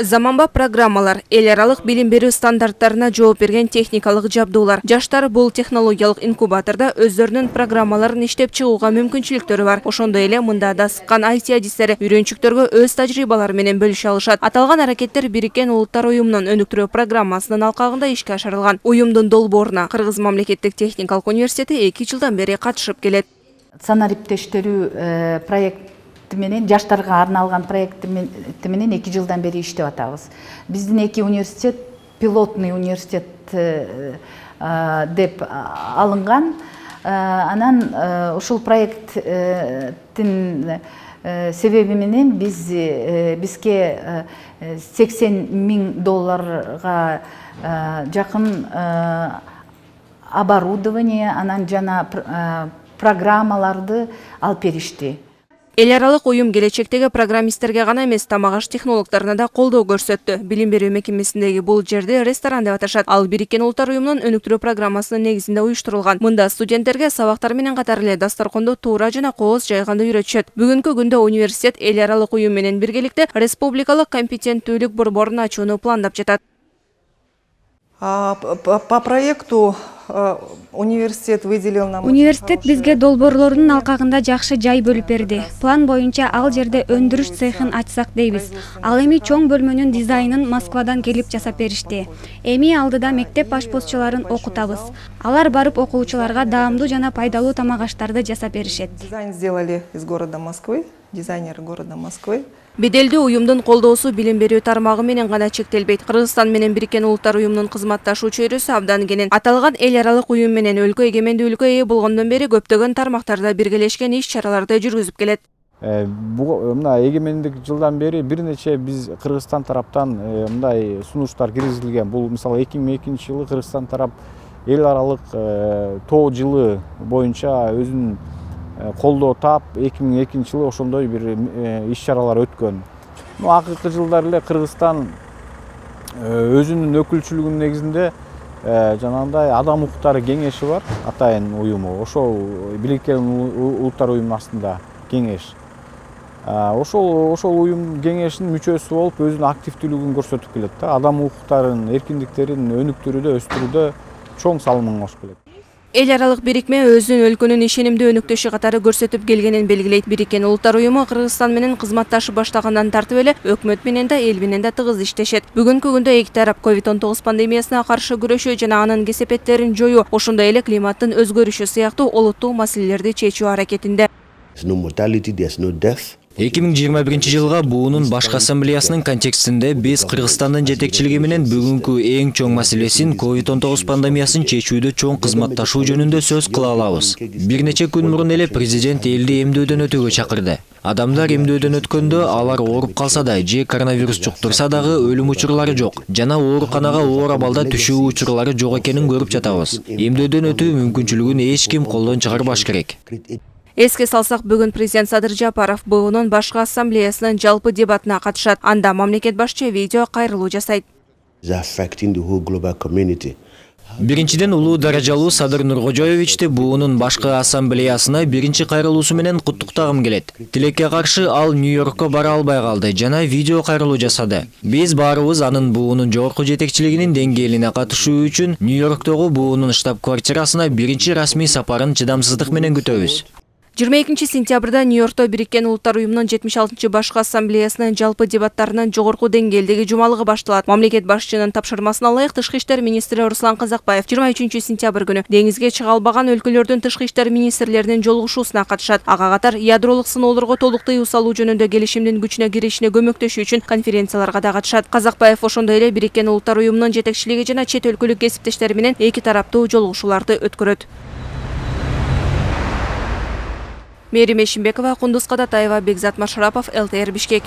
Заманбап программалар, эл аралык билим берүү стандарттарына жооп берген техникалык жабдуулар. Жаштар бул технологиялык инкубаторда өздөрүнүн программаларын иштеп чыгууга мүмкүнчүлүктөрү бар. Ошондой эле мында да сыккан IT адистери үйрөнчүктөргө өз тажрыйбалары менен бөлүшө алышат. Аталган аракеттер Бириккен Улуттар уюмунун өнүктүрүү программасынын алкагында ишке ашырылган. Уюмдун долбооруна Кыргыз мамлекеттик техникалык университети 2 жылдан бери катышып келет. Санариптештирүү проект менен жаштарга арналган проект менен 2 жылдан бери иштеп атабыз. Биздин 2 университет пилотный университет деп алынган. Анан ушул проекттин себеби менен бизге $80,000 жакын оборудование, анан жана программаларды алып беришти. Эл аралык уюм келечектеги программисттерге гана эмес, тамак-аш технологдоруна да колдоо көрсөттү. Билим берүү мекемесиндеги бул жерди ресторан деп аташат. Ал Бириккен Улуттар уюмунун өнүктүрүү программасынын негизинде уюштурулган. Мында студенттерге сабактар менен катар эле дасторкондо туура жана кооз жайганда үйрөтүшөт. Бүгүнкү күндө университет эл аралык уюм менен биргеликте республикалык компетенттүүлүк борборун ачууну пландап жатат. По проекту университет выделил нам. Университет бизге долбоорлорунун алкагында жакшы жай бөлүп берди. План боюнча ал жерде өндүрүш цехин ачсак дейбиз. Ал эми чоң бөлмөнүн дизайнын Москвадан келип жасап беришти. Эми алдыда мектеп башбозчуларын окутабыз. Алар барып окуучуларга даамдуу жана пайдалуу тамак-аштарды жасап беришет. Дизайн сделали из города Москвы, дизайнеры города Москвы. Беделдүү уюмдун колдоосу билим берүү тармагы менен гана чектелбейт. Кыргызстан менен Бириккен Улуттар уюмунун кызматташуу чөйрөсү абдан кенен. Аталган эл аралык уюм менен өлкө эгемендүүлүккө ээ болгондон бери көптөгөн тармактарда биргелешкен иш-чараларды жүргүзүп келет. Мына эгемендик жылдан бери бир нече биз Кыргызстан тараптан мындай сунуштар киргизилген. Бул мисалы 2002-жылы Кыргызстан тарап эл аралык тоо жылы боюнча өзүнүн колдоо таап, 2002-жылы ошондой бир иш-чаралар өткөн. Акыркы жылдар эле Кыргызстан өзүнүн өкүлчүлүгүнүн негизинде жанагындай адам укуктары кеңеши бар, атайын уюму. Ошол Бириккен Улуттар уюмунун астында кеңеш. Ошол уюм кеңешинин мүчөсү болуп, өзүнүн активдүүлүгүн көрсөтүп келет да. Адам укуктарын, эркиндиктерин өнүктүрүүдө, өстүрүүдө чоң салымын кошуп келет. Эл аралык бирикме өзүнүн өлкөнүн ишенимдүү өнөктөшү катары көрсөтүп келгенин белгилейт. Бириккен Улуттар уюму Кыргызстан менен кызматташып баштагандан тартып эле өкмөт менен да эл менен да тыгыз иштешет. Бүгүнкү күндө эки тарап COVID-19 пандемиясына каршы күрөшүү жана анын кесепеттерин жоюу, ошондой эле климаттын өзгөрүшү сыяктуу олуттуу маселелерди чечүү аракетинде. 2021 жылга Башкы ассамблеясынын контекстинде биз Кыргызстандын жетекчилиги менен бүгүнкү эң чоң маселесин COVID-19 пандемиясын чечүүдө чоң кызматташуу жөнүндө сөз кыла алабыз. Бир нече күн мурун эле президент элди эмдөөдөн өтүүгө чакырды. Адамдар эмдөөдөн өткөндө алар ооруп калса да же коронавирус жуктурса дагы өлүм учурлары жок жана ооруканага оор абалда түшүү учурлары жок экенин көрүп жатабыз. Эмдөөдөн өтүү мүмкүнчүлүгүн эч ким колдон чыгарбаш керек. Эске салсак, бүгүн президент Садыр Жапаров БУнун Башкы ассамблеясынын жалпы дебатына катышат. Анда мамлекет башчы видео кайрылуу жасайт. Биринчиден улуу даражалуу Садыр Нуркожоевичти БУнун Башкы ассамблеясына биринчи кайрылуусу менен куттуктагым келет. Тилекке каршы ал Нью-Йоркко бара албай калды жана видео кайрылуу жасады. Биз баарыбыз анын БУнун жогорку жетекчилигинин деңгээлине катышуу үчүн Нью-Йорктогу БУнун штаб-квартирасына биринчи расмий сапарын чыдамсыздык менен күтөбүз. 22 сентябрда Нью-Йоркто Бириккен Улуттар уюмунун 76 Башкы ассамблеясынын жалпы дебаттарынын жогорку деңгээлдеги жумалыгы башталат. Мамлекет башчынын тапшырмасына ылайык Тышкы иштер министри Руслан Казакбаев 23 сентябрь күнү деңизге чыга албаган өлкөлөрдүн тышкы иштер министрлеринин жолугушуусуна катышат. Ага катар ядролук сыноолорго толук тыюу салуу жөнүндө келишимдин күчүнө киришине көмөктөшүү үчүн конференцияларга да катышат. Казакбаев ошондой эле Бириккен Улуттар уюмунун жетекчилиги жана чет өлкөлүк кесиптештери менен эки тараптуу жолугушууларды өткөрөт. Мерим Эшимбекова, Кундуз Кадатаева, Бекзат Машарапов, ЛТР Бишкек.